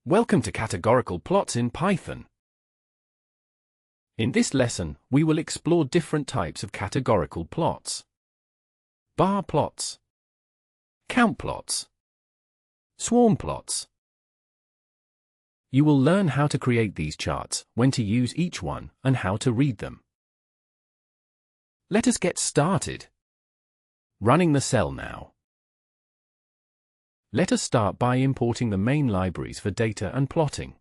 Welcome to Categorical Plots in Python. In this lesson, we will explore different types of categorical plots. Bar plots, count plots, swarm plots. You will learn how to create these charts, when to use each one, and how to read them. Let us get started. Running the cell now. Let us start by importing the main libraries for data and plotting.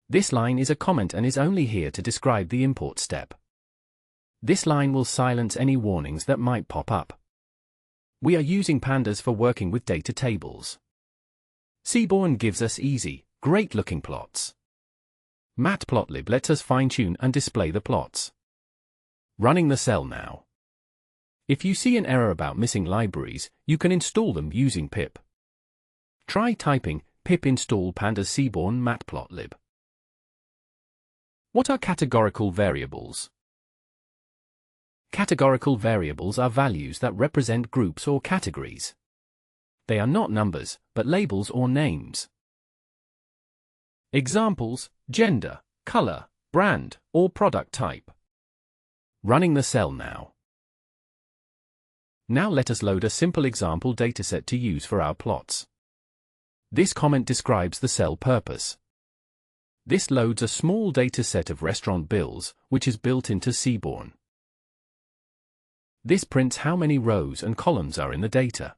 This line is a comment and is only here to describe the import step. This line will silence any warnings that might pop up. We are using pandas for working with data tables. Seaborn gives us easy, great-looking plots. Matplotlib lets us fine-tune and display the plots. Running the cell now. If you see an error about missing libraries, you can install them using pip. Try typing pip install pandas Seaborn Matplotlib. What are categorical variables? Categorical variables are values that represent groups or categories. They are not numbers, but labels or names. Examples: gender, color, brand, or product type. Running the cell now. Now let us load a simple example dataset to use for our plots. This comment describes the cell purpose. This loads a small dataset of restaurant bills, which is built into Seaborn. This prints how many rows and columns are in the data.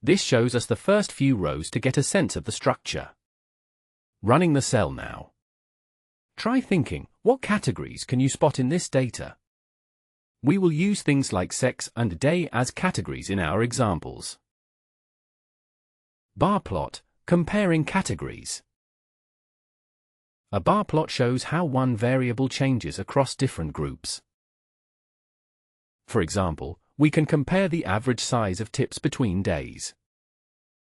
This shows us the first few rows to get a sense of the structure. Running the cell now. Try thinking, what categories can you spot in this data? We will use things like sex and day as categories in our examples. Bar plot, comparing categories. A bar plot shows how one variable changes across different groups. For example, we can compare the average size of tips between days.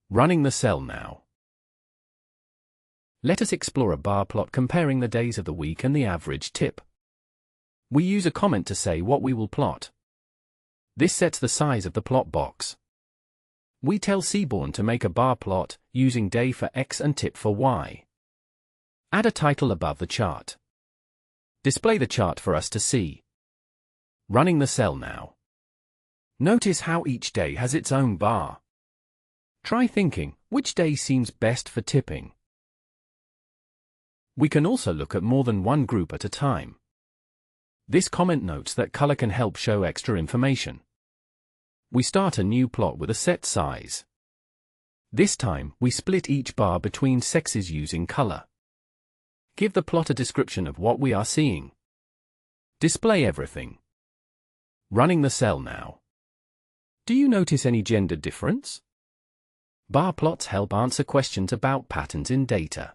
Running the cell now. Let us explore a bar plot comparing the days of the week and the average tip. We use a comment to say what we will plot. This sets the size of the plot box. We tell Seaborn to make a bar plot, using day for X and tip for Y. Add a title above the chart. Display the chart for us to see. Running the cell now. Notice how each day has its own bar. Try thinking, which day seems best for tipping? We can also look at more than one group at a time. This comment notes that color can help show extra information. We start a new plot with a set size. This time, we split each bar between sexes using color. Give the plot a description of what we are seeing. Display everything. Running the cell now. Do you notice any gender difference? Bar plots help answer questions about patterns in data.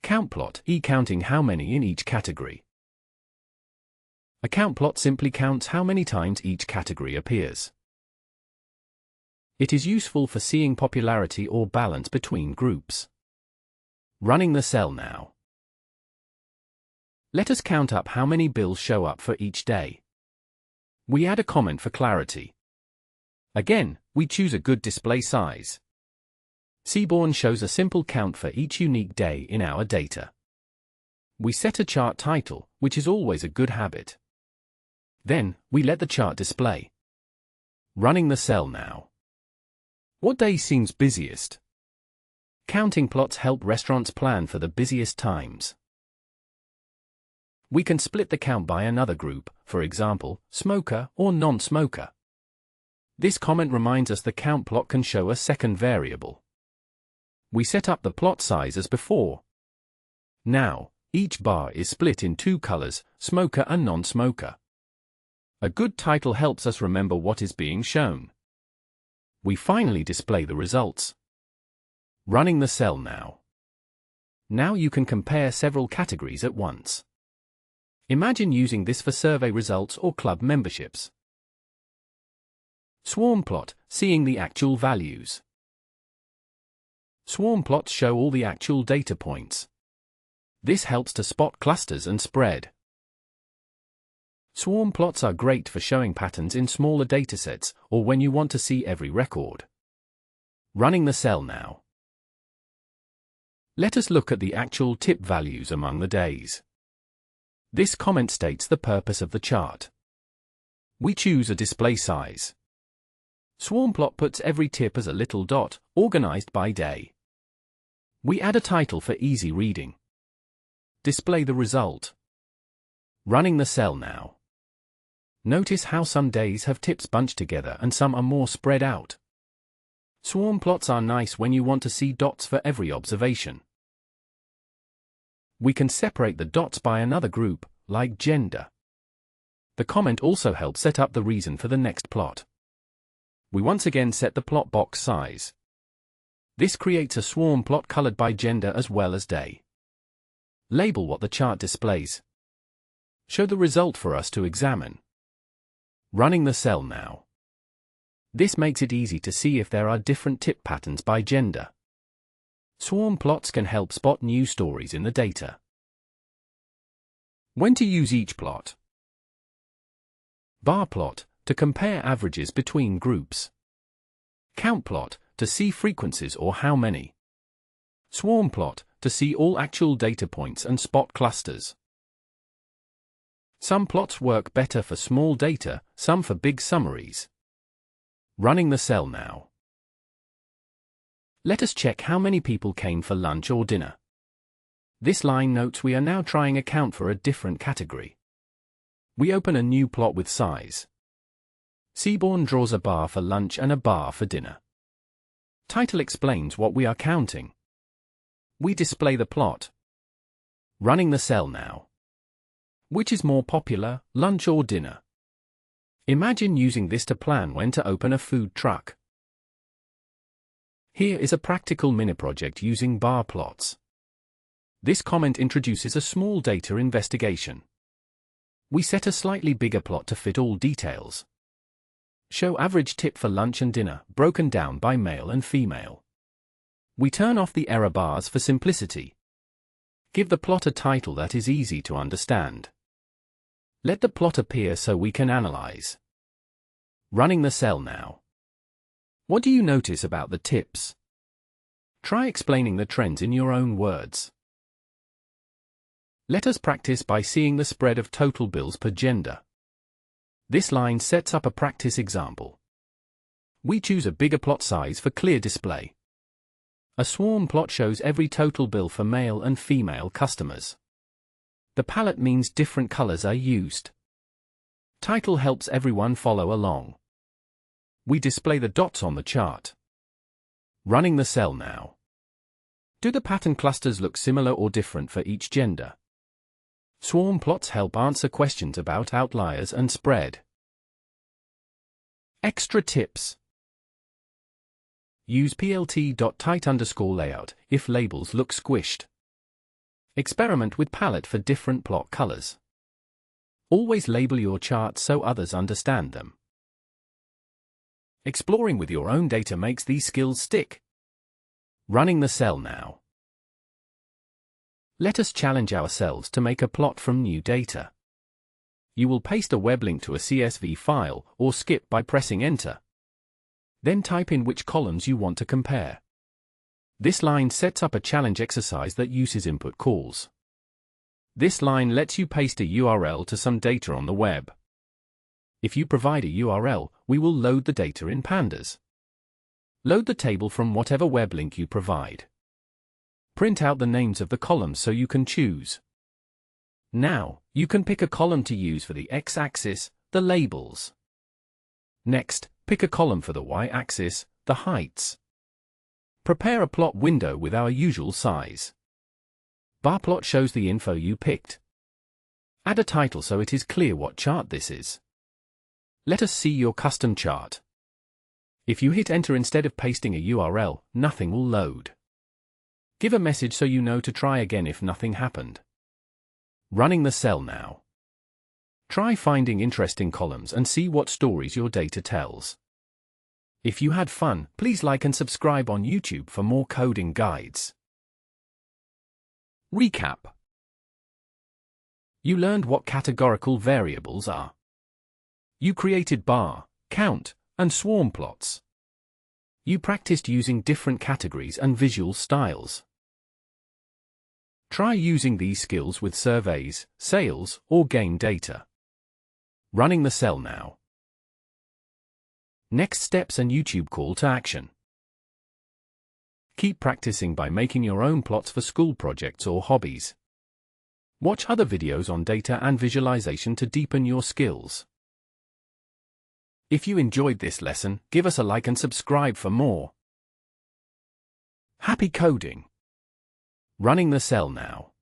Count plot, counting how many in each category. A count plot simply counts how many times each category appears. It is useful for seeing popularity or balance between groups. Running the cell now. Let us count up how many bills show up for each day. We add a comment for clarity. Again, we choose a good display size. Seaborn shows a simple count for each unique day in our data. We set a chart title, which is always a good habit. Then, we let the chart display. Running the cell now. What day seems busiest? Counting plots help restaurants plan for the busiest times. We can split the count by another group, for example, smoker or non-smoker. This comment reminds us the count plot can show a second variable. We set up the plot size as before. Now, each bar is split in two colors, smoker and non-smoker. A good title helps us remember what is being shown. We finally display the results. Running the cell now. Now you can compare several categories at once. Imagine using this for survey results or club memberships. Swarm plot, seeing the actual values. Swarm plots show all the actual data points. This helps to spot clusters and spread. Swarm plots are great for showing patterns in smaller datasets or when you want to see every record. Running the cell now. Let us look at the actual tip values among the days. This comment states the purpose of the chart. We choose a display size. Swarm plot puts every tip as a little dot, organized by day. We add a title for easy reading. Display the result. Running the cell now. Notice how some days have tips bunched together and some are more spread out. Swarm plots are nice when you want to see dots for every observation. We can separate the dots by another group, like gender. The comment also helps set up the reason for the next plot. We once again set the plot box size. This creates a swarm plot colored by gender as well as day. Label what the chart displays. Show the result for us to examine. Running the cell now. This makes it easy to see if there are different tip patterns by gender. Swarm plots can help spot new stories in the data. When to use each plot. Bar plot, to compare averages between groups. Count plot, to see frequencies or how many. Swarm plot, to see all actual data points and spot clusters. Some plots work better for small data, some for big summaries. Running the cell now. Let us check how many people came for lunch or dinner. This line notes we are now trying account for a different category. We open a new plot with size. Seaborn draws a bar for lunch and a bar for dinner. Title explains what we are counting. We display the plot. Running the cell now. Which is more popular, lunch or dinner? Imagine using this to plan when to open a food truck. Here is a practical mini-project using bar plots. This comment introduces a small data investigation. We set a slightly bigger plot to fit all details. Show average tip for lunch and dinner, broken down by male and female. We turn off the error bars for simplicity. Give the plot a title that is easy to understand. Let the plot appear so we can analyze. Running the cell now. What do you notice about the tips? Try explaining the trends in your own words. Let us practice by seeing the spread of total bills per gender. This line sets up a practice example. We choose a bigger plot size for clear display. A swarm plot shows every total bill for male and female customers. The palette means different colors are used. Title helps everyone follow along. We display the dots on the chart. Running the cell now. Do the pattern clusters look similar or different for each gender? Swarm plots help answer questions about outliers and spread. Extra tips. Use plt.tight_layout if labels look squished. Experiment with palette for different plot colors. Always label your charts so others understand them. Exploring with your own data makes these skills stick. Running the cell now. Let us challenge ourselves to make a plot from new data. You will paste a web link to a CSV file or skip by pressing enter. Then type in which columns you want to compare. This line sets up a challenge exercise that uses input calls. This line lets you paste a URL to some data on the web. If you provide a URL, we will load the data in pandas. Load the table from whatever web link you provide. Print out the names of the columns so you can choose. Now, you can pick a column to use for the x-axis, the labels. Next, pick a column for the y-axis, the heights. Prepare a plot window with our usual size. Bar plot shows the info you picked. Add a title so it is clear what chart this is. Let us see your custom chart. If you hit enter instead of pasting a URL, nothing will load. Give a message so you know to try again if nothing happened. Running the cell now. Try finding interesting columns and see what stories your data tells. If you had fun, please like and subscribe on YouTube for more coding guides. Recap. You learned what categorical variables are. You created bar, count, and swarm plots. You practiced using different categories and visual styles. Try using these skills with surveys, sales, or game data. Running the cell now. Next steps and YouTube call to action. Keep practicing by making your own plots for school projects or hobbies. Watch other videos on data and visualization to deepen your skills. If you enjoyed this lesson, give us a like and subscribe for more. Happy coding! Running the cell now.